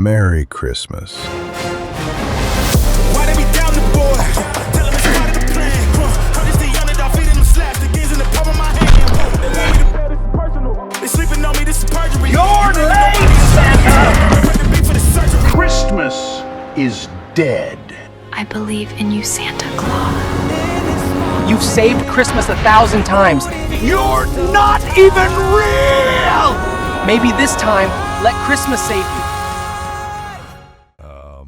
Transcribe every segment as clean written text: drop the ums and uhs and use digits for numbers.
Merry Christmas. Why they be down the boy? Tell them it's part of the plan. I'm just the underdog feeding them slaps. The gains in the palm of my hand. They want me to play, this is personal. They sleeping on me, this is perjury. You're late, Santa! Christmas is dead. I believe in you, Santa Claus. You've saved Christmas 1,000 times. You're not even real! Maybe this time, let Christmas save you.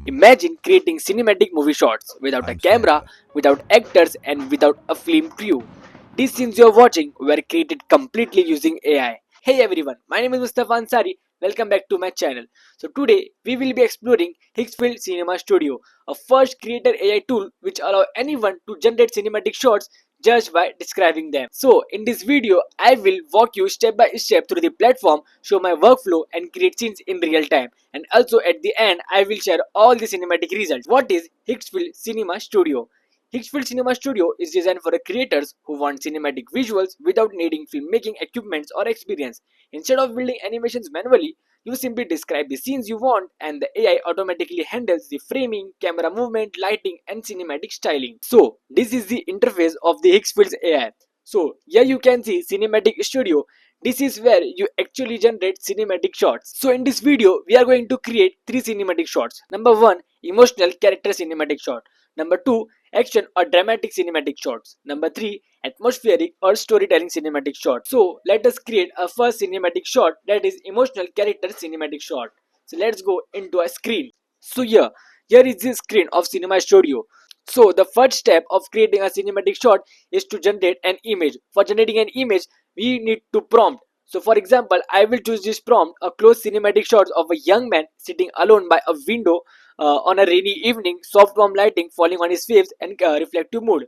Imagine creating cinematic movie shots without a camera, without actors, and without a film crew. These scenes you're watching were created completely using AI. Hey everyone, my name is Mustafa Ansari. Welcome back to my channel. So today we will be exploring Higgsfield Cinema Studio, a first creator AI tool which allows anyone to generate cinematic shots just by describing them. So in this video I will walk you step by step through the platform, show my workflow and create scenes in real time. And also at the end I will share all the cinematic results. What is Higgsfield Cinema Studio? Higgsfield Cinema Studio is designed for creators who want cinematic visuals without needing filmmaking equipment or experience. Instead of building animations manually, you simply describe the scenes you want and the AI automatically handles the framing, camera movement, lighting and cinematic styling. So this is the interface of the Higgsfield AI. So here you can see Cinematic Studio. This is where you actually generate cinematic shots. So in this video we are going to create 3 cinematic shots. Number 1, emotional character cinematic shot. Number 2, action or dramatic cinematic shots. Number 3, atmospheric or storytelling cinematic shot. So let us create a first cinematic shot, that is emotional character cinematic shot. So let's go into a screen. So here is the screen of Cinema Studio. So the first step of creating a cinematic shot is to generate an image. For generating an image we need to prompt. So for example I will choose this prompt, a close cinematic shot of a young man sitting alone by a window on a rainy evening, soft warm lighting falling on his face and reflective mood.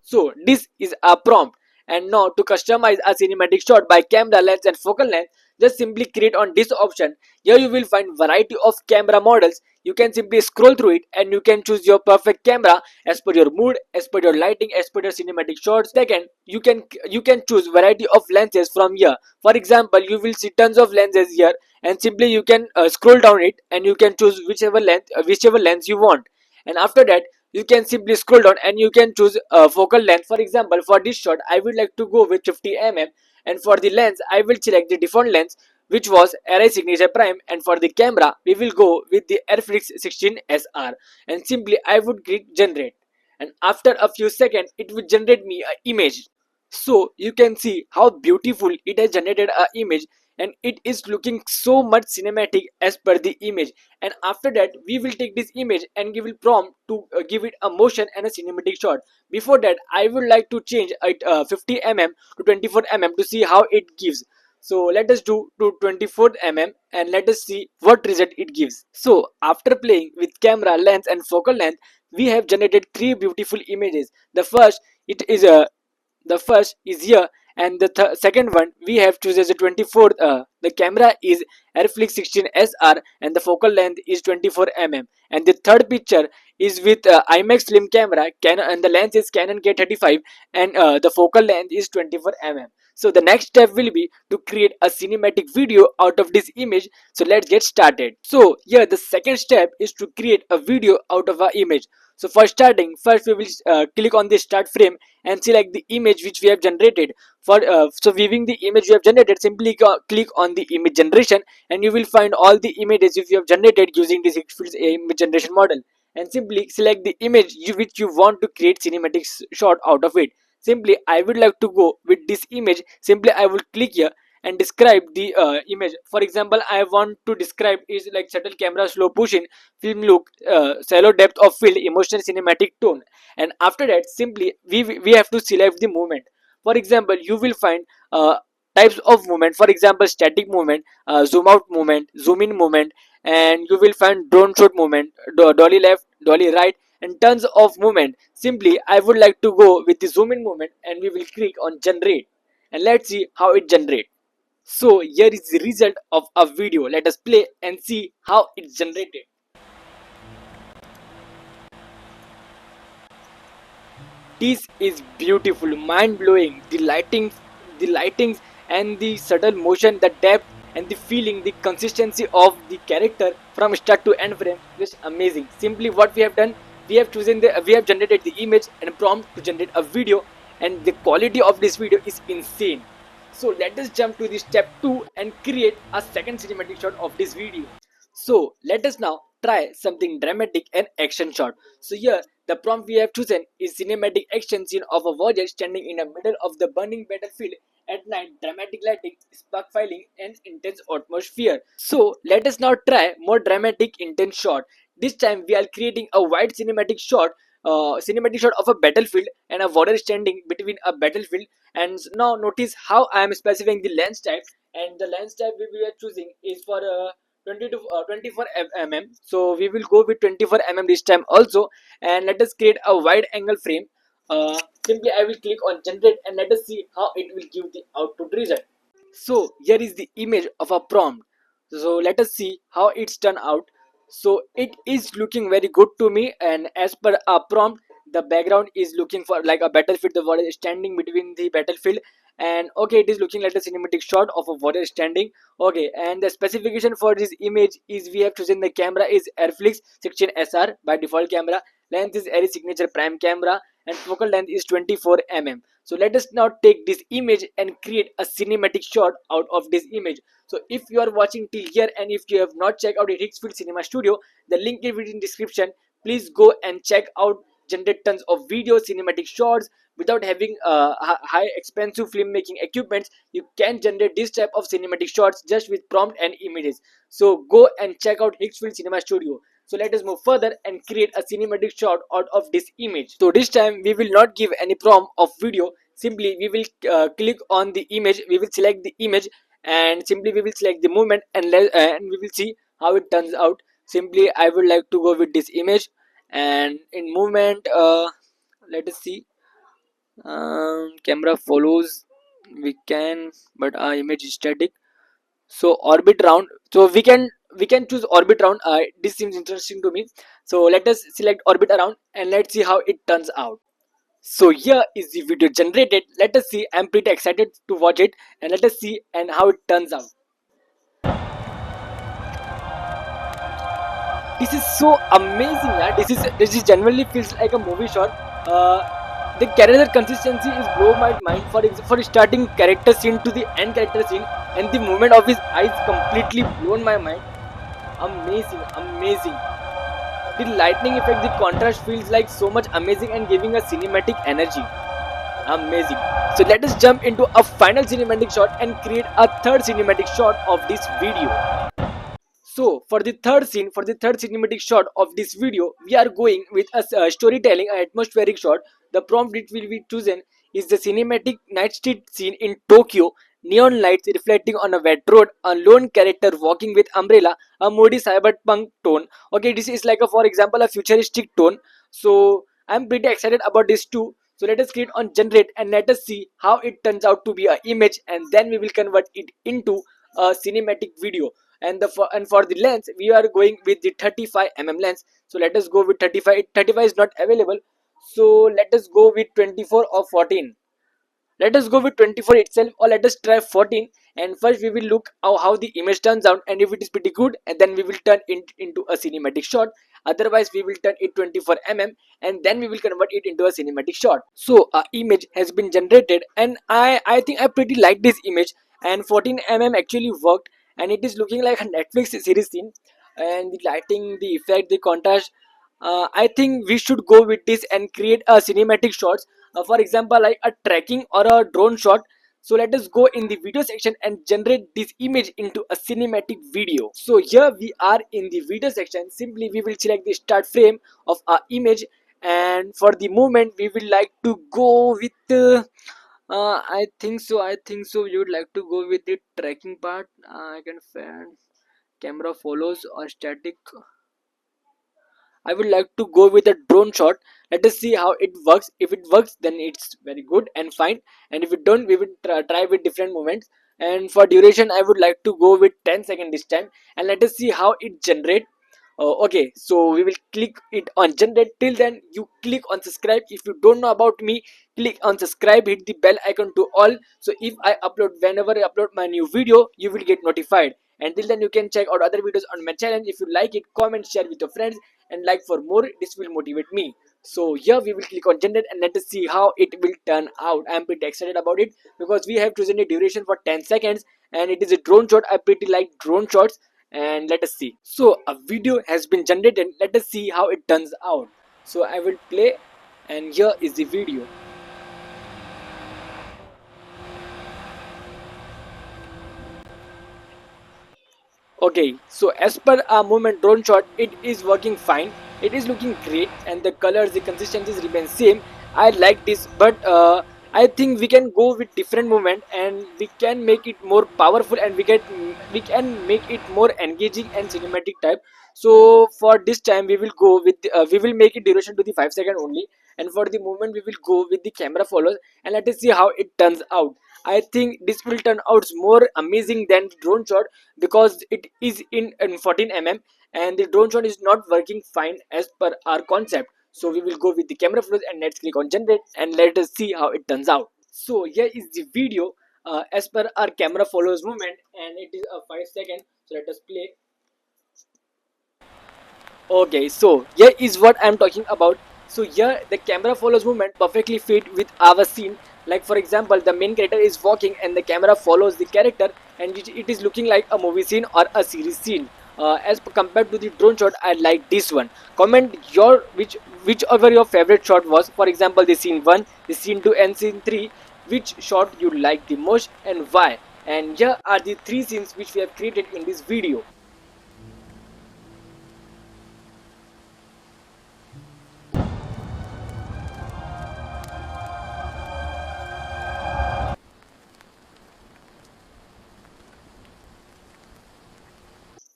So this is a prompt. And now to customize a cinematic shot by camera lens and focal length, just simply create on this option. Here you will find variety of camera models. You can simply scroll through it and you can choose your perfect camera as per your mood, as per your lighting, as per your cinematic shots. Second, you can choose variety of lenses from here. For example, you will see tons of lenses here and simply you can scroll down it and you can choose whichever lens you want. And after that you can simply scroll down and you can choose focal length. For example, for this shot I would like to go with 50 mm, and for the lens I will select the default lens which was Arri Signature Prime, and for the camera we will go with the Reflex 16 SR, and simply I would click generate, and after a few seconds it will generate me an image. So you can see how beautiful it has generated an image, and it is looking so much cinematic as per the image. And after that we will take this image and give it prompt to give it a motion and a cinematic shot. Before that I would like to change it 50 mm to 24 mm to see how it gives. So let us do to 24 mm and let us see what result it gives. So after playing with camera lens and focal length we have generated 3 beautiful images. The first is here, and the second one we have chosen as a 24. The camera is Reflex 16 SR and the focal length is 24 mm, and the third picture is with IMAX film camera Canon, and the lens is Canon K35, and the focal length is 24 mm. So the next step will be to create a cinematic video out of this image. So let's get started. So here the second step is to create a video out of our image. So for starting, first we will click on the start frame and select the image which we have generated. For so viewing the image we have generated, simply click on the image generation and you will find all the images if you have generated using this Higgsfield image generation model, and simply select the image which you want to create cinematic shot out of it. Simply I would like to go with this image. Simply I will click here and describe the image. For example, I want to describe is like subtle camera, slow push in, film look, shallow depth of field, emotional cinematic tone. And after that simply we have to select the movement. For example, you will find types of movement. For example, static movement, zoom out movement, zoom in movement, and you will find drone shot movement, dolly left, dolly right, and tons of movement. Simply I would like to go with the zoom in movement and we will click on generate, and let's see how it generates. So here is the result of a video. Let us play and see how it's generated. This is beautiful, mind blowing. The lightings and the subtle motion, the depth and the feeling, the consistency of the character from start to end frame, just amazing. Simply what we have done, we have generated the image and prompt to generate a video, and the quality of this video is insane. So let us jump to the step 2 and create a second cinematic shot of this video. So let us now try something dramatic and action shot. So here the prompt we have chosen is cinematic action scene of a warrior standing in the middle of the burning battlefield at night, dramatic lighting, spark filing, and intense atmosphere. So let us now try more dramatic intense shot. This time we are creating a wide cinematic shot of a battlefield and a warrior standing between a battlefield. And now notice how I am specifying the lens type, and the lens type we are choosing is for 20 to 24 mm. So we will go with 24 mm this time also. And let us create a wide angle frame. Simply I will click on generate and let us see how it will give the output result. So here is the image of a prompt. So let us see how it's turned out. So it is looking very good to me, and as per a prompt, the background is looking for like a battlefield, the warrior is standing between the battlefield. And okay, it is looking like a cinematic shot of a warrior standing. Okay, and the specification for this image is we have chosen the camera is Airflix 16 SR by default camera, length is Airy signature prime camera, and focal length is 24 mm. So let us now take this image and create a cinematic shot out of this image. So if you are watching till here and if you have not checked out Higgsfield Cinema Studio, the link is within description. Please go and check out, generate tons of video cinematic shots without having high expensive filmmaking equipments. You can generate this type of cinematic shots just with prompt and images. So go and check out Higgsfield Cinema Studio. So let us move further and create a cinematic shot out of this image. So this time we will not give any prompt of video. Simply we will click on the image, we will select the image, and simply we will select the movement, and we will see how it turns out. Simply I would like to go with this image, and in movement, let us see, camera follows, we can, but our image is static. So orbit round, so we can choose orbit round. This seems interesting to me, so let us select orbit around and let's see how it turns out. So here is the video generated. Let us see, I'm pretty excited to watch it, and let us see and how it turns out. This is so amazing, yeah. This is genuinely feels like a movie shot. The character consistency is blow my mind. For starting character scene to the end character scene, and the movement of his eyes completely blown my mind. Amazing, amazing. The lightning effect, the contrast feels like so much amazing and giving a cinematic energy. Amazing. So let us jump into a final cinematic shot and create a third cinematic shot of this video. So for the third scene, for the third cinematic shot of this video, we are going with a storytelling, a atmospheric shot. The prompt it will be chosen is the cinematic night street scene in Tokyo. Neon lights reflecting on a wet road, a lone character walking with umbrella, a moody cyberpunk tone. Okay, this is like a, for example, a futuristic tone. So I'm pretty excited about this too. So let us click on generate and let us see how it turns out to be a image, and then we will convert it into a cinematic video. And for the lens we are going with the 35 lens. So let us go with 35. 35 is not available, so let us go with 24 or 14. Let us go with 24 itself, or let us try 14. And first we will look how the image turns out, and if it is pretty good, and then we will turn it into a cinematic shot. Otherwise we will turn it 24 and then we will convert it into a cinematic shot. So a image has been generated, and I think I pretty like this image, and 14 actually worked, and it is looking like a Netflix series scene. And the lighting, the effect, the contrast, I think we should go with this and create a cinematic shots, for example like a tracking or a drone shot. So let us go in the video section and generate this image into a cinematic video. So here we are in the video section. Simply we will select the start frame of our image, and for the movement we will like to go with I think so we would like to go with the tracking part. I can find camera follows or static. I would like to go with a drone shot. Let us see how it works. If it works, then it's very good and fine. And if it don't, we will try with different movements. And for duration, I would like to go with 10 seconds this time. And let us see how it generates. Okay, so we will click it on generate. Till then, you click on subscribe. If you don't know about me, click on subscribe, hit the bell icon to all, so if I upload, whenever I upload my new video, you will get notified. Until then, you can check out other videos on my channel. If you like it, comment, share with your friends, and like for more. This will motivate me. So here we will click on generate and let us see how it will turn out. I am pretty excited about it because we have chosen a duration for 10 seconds and it is a drone shot. I pretty like drone shots, and let us see. So a video has been generated. Let us see how it turns out. So I will play, and here is the video. Okay, so as per our movement drone shot, it is working fine. It is looking great, and the colors, the consistencies remain same. I like this, but I think we can go with different movement, and we can make it more powerful, and we can make it more engaging and cinematic type. So for this time, we will go with we will make it duration to the 5 second only, and for the movement, we will go with the camera follows, and let us see how it turns out. I think this will turn out more amazing than drone shot because it is in 14 mm, and the drone shot is not working fine as per our concept. So we will go with the camera flows and let's click on generate and let us see how it turns out. So here is the video as per our camera follows movement, and it is a 5 second. So let us play. Okay, so here is what I'm talking about. So here the camera follows movement perfectly fit with our scene. Like for example, the main character is walking and the camera follows the character, and it is looking like a movie scene or a series scene. Compared to the drone shot, I like this one. Comment your whichever your favorite shot was. For example, the scene 1, the scene 2, and scene 3. Which shot you like the most and why? And here are the 3 scenes which we have created in this video.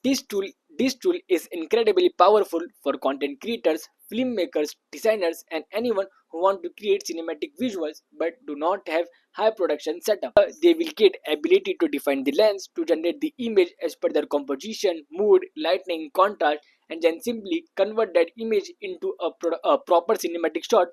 This tool, this tool is incredibly powerful for content creators, filmmakers, designers, and anyone who want to create cinematic visuals but do not have high production setup. They will get ability to define the lens, to generate the image as per their composition, mood, lighting, contrast, and then simply convert that image into a proper cinematic shot,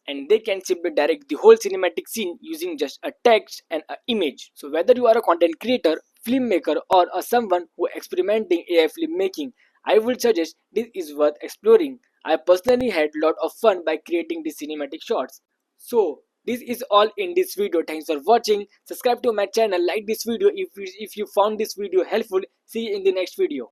and they can simply direct the whole cinematic scene using just a text and an image. So whether you are a content creator, filmmaker, or someone who experimenting AI filmmaking, I would suggest this is worth exploring. I personally had a lot of fun by creating these cinematic shots. So this is all in this video. Thanks for watching. Subscribe to my channel, like this video if you found this video helpful. See you in the next video.